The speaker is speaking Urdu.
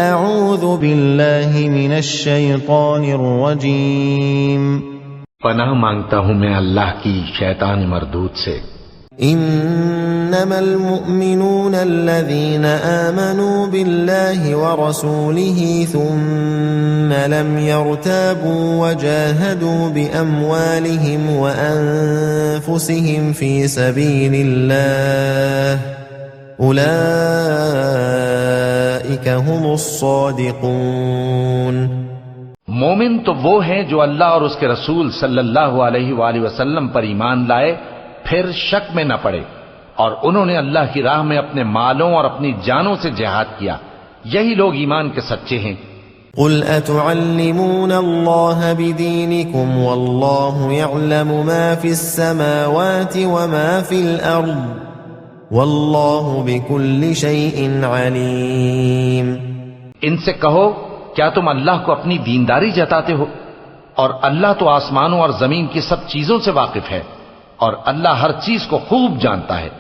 اعوذ باللہ من الشیطان الرجیم پناہ مانگتا ہوں میں اللہ کی شیطان مردود سے۔ انما المؤمنون الذين آمنوا بالله ورسوله ثم لم يرتابوا وجاهدوا بأموالهم وأنفسهم في سبيل الله أولئك هم الصادقون۔ مومن تو وہ ہیں جو اللہ اور اس کے رسول صلی اللہ علیہ وآلہ وسلم پر ایمان لائے پھر شک میں نہ پڑے، اور انہوں نے اللہ کی راہ میں اپنے مالوں اور اپنی جانوں سے جہاد کیا، یہی لوگ ایمان کے سچے ہیں۔ قل اتعلمون اللہ بدینکم واللہ یعلم ما فی السماوات وما فی الارض واللہ بکل شیء علیم۔ ان سے کہو کیا تم اللہ کو اپنی دینداری جتاتے ہو؟ اور اللہ تو آسمانوں اور زمین کی سب چیزوں سے واقف ہے، اور اللہ ہر چیز کو خوب جانتا ہے۔